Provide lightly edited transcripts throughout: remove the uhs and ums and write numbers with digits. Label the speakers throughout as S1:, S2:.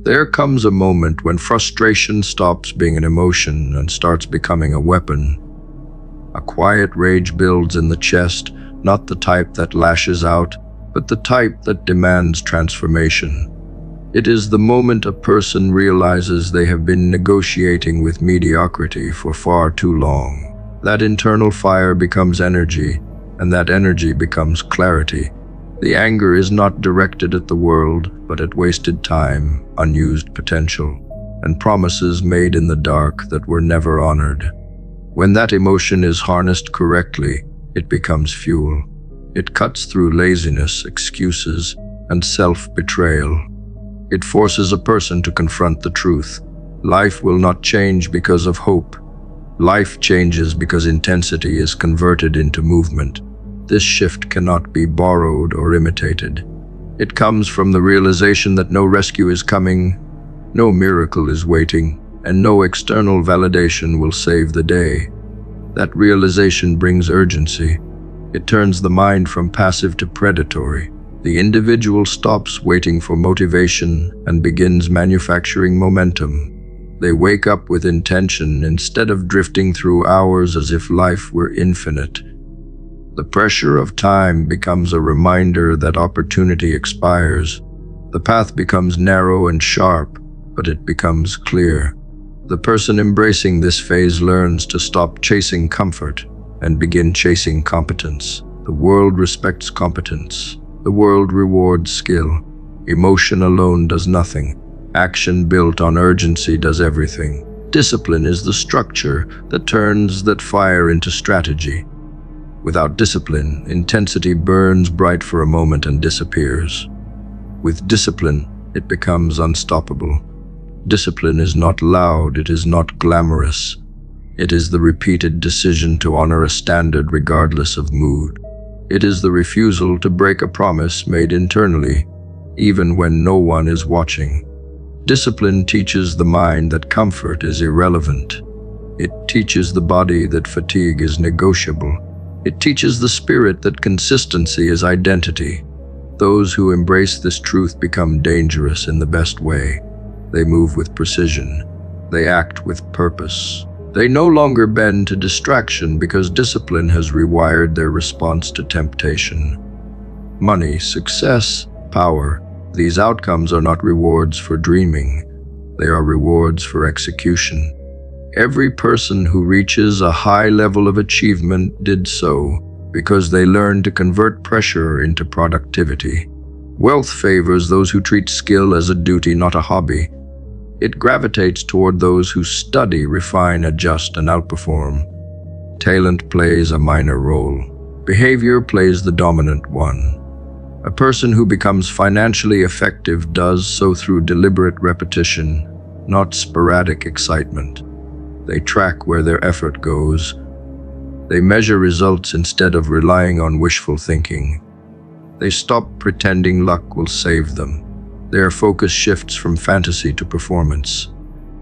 S1: There comes a moment when frustration stops being an emotion and starts becoming a weapon. A quiet rage builds in the chest, not the type that lashes out, but the type that demands transformation. It is the moment a person realizes they have been negotiating with mediocrity for far too long. That internal fire becomes energy, and that energy becomes clarity. The anger is not directed at the world, but at wasted time, unused potential, and promises made in the dark that were never honored. When that emotion is harnessed correctly, it becomes fuel. It cuts through laziness, excuses, and self-betrayal. It forces a person to confront the truth. Life will not change because of hope. Life changes because intensity is converted into movement. This shift cannot be borrowed or imitated. It comes from the realization that no rescue is coming, no miracle is waiting, and no external validation will save the day. That realization brings urgency. It turns the mind from passive to predatory. The individual stops waiting for motivation and begins manufacturing momentum. They wake up with intention instead of drifting through hours as if life were infinite. The pressure of time becomes a reminder that opportunity expires. The path becomes narrow and sharp, but it becomes clear. The person embracing this phase learns to stop chasing comfort and begin chasing competence. The world respects competence. The world rewards skill. Emotion alone does nothing. Action built on urgency does everything. Discipline is the structure that turns that fire into strategy. Without discipline, intensity burns bright for a moment and disappears. With discipline, it becomes unstoppable. Discipline is not loud, it is not glamorous. It is the repeated decision to honor a standard regardless of mood. It is the refusal to break a promise made internally, even when no one is watching. Discipline teaches the mind that comfort is irrelevant. It teaches the body that fatigue is negotiable. It teaches the spirit that consistency is identity. Those who embrace this truth become dangerous in the best way. They move with precision. They act with purpose. They no longer bend to distraction because discipline has rewired their response to temptation. Money, success, power, these outcomes are not rewards for dreaming. They are rewards for execution. Every person who reaches a high level of achievement did so because they learned to convert pressure into productivity. Wealth favors those who treat skill as a duty, not a hobby. It gravitates toward those who study, refine, adjust, and outperform. Talent plays a minor role. Behavior plays the dominant one. A person who becomes financially effective does so through deliberate repetition, not sporadic excitement. They track where their effort goes. They measure results instead of relying on wishful thinking. They stop pretending luck will save them. Their focus shifts from fantasy to performance.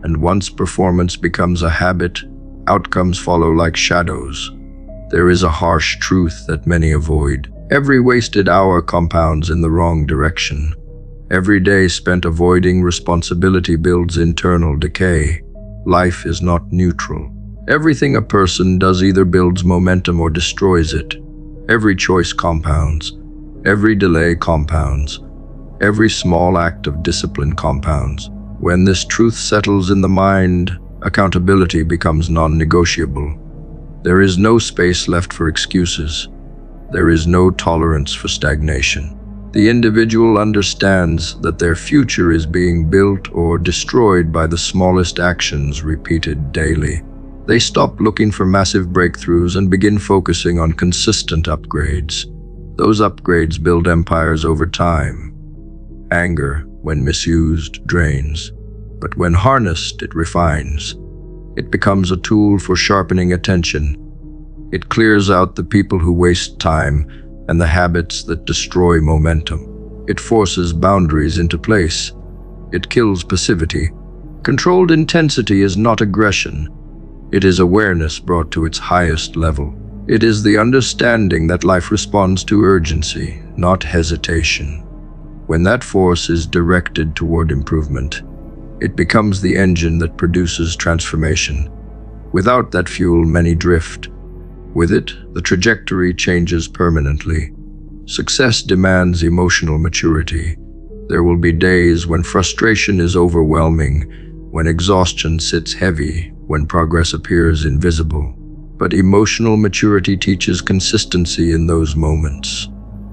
S1: And once performance becomes a habit, outcomes follow like shadows. There is a harsh truth that many avoid. Every wasted hour compounds in the wrong direction. Every day spent avoiding responsibility builds internal decay. Life is not neutral. Everything a person does either builds momentum or destroys it. Every choice compounds. Every delay compounds. Every small act of discipline compounds. When this truth settles in the mind, accountability becomes non-negotiable. There is no space left for excuses. There is no tolerance for stagnation. The individual understands that their future is being built or destroyed by the smallest actions repeated daily. They stop looking for massive breakthroughs and begin focusing on consistent upgrades. Those upgrades build empires over time. Anger, when misused, drains. But when harnessed, it refines. It becomes a tool for sharpening attention. It clears out the people who waste time and the habits that destroy momentum. It forces boundaries into place. It kills passivity. Controlled intensity is not aggression. It is awareness brought to its highest level. It is the understanding that life responds to urgency, not hesitation. When that force is directed toward improvement, It becomes the engine that produces transformation. Without that fuel, many drift. With it, the trajectory changes permanently. Success demands emotional maturity. There will be days when frustration is overwhelming, when exhaustion sits heavy, when progress appears invisible. But emotional maturity teaches consistency in those moments.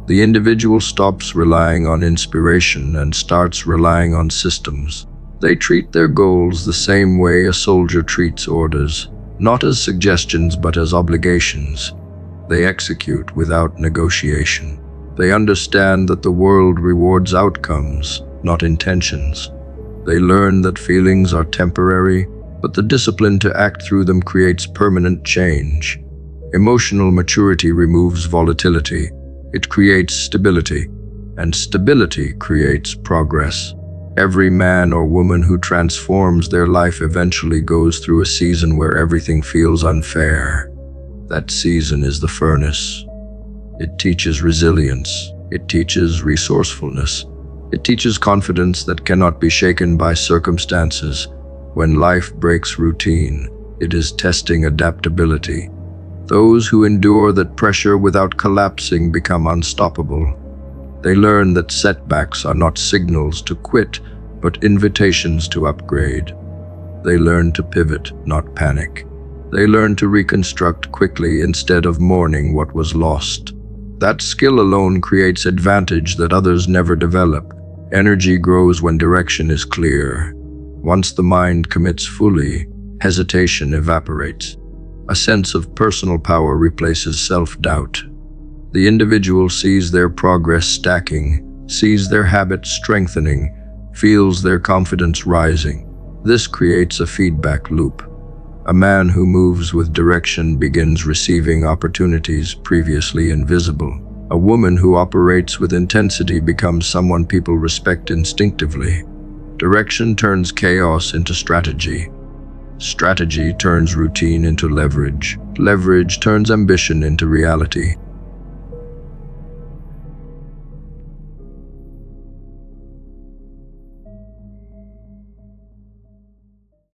S1: The individual stops relying on inspiration and starts relying on systems. They treat their goals the same way a soldier treats orders, not as suggestions but as obligations. They execute without negotiation. They understand that the world rewards outcomes, not intentions. They learn that feelings are temporary, but the discipline to act through them creates permanent change. Emotional maturity removes volatility. It creates stability, and stability creates progress. Every man or woman who transforms their life eventually goes through a season where everything feels unfair. That season is the furnace. It teaches resilience. It teaches resourcefulness. It teaches confidence that cannot be shaken by circumstances. When life breaks routine, it is testing adaptability. Those who endure that pressure without collapsing become unstoppable. They learn that setbacks are not signals to quit, but invitations to upgrade. They learn to pivot, not panic. They learn to reconstruct quickly instead of mourning what was lost. That skill alone creates advantage that others never develop. Energy grows when direction is clear. Once the mind commits fully, hesitation evaporates. A sense of personal power replaces self-doubt. The individual sees their progress stacking, sees their habits strengthening, feels their confidence rising. This creates a feedback loop. A man who moves with direction begins receiving opportunities previously invisible. A woman who operates with intensity becomes someone people respect instinctively. Direction turns chaos into strategy. Strategy turns routine into leverage. Leverage turns ambition into reality.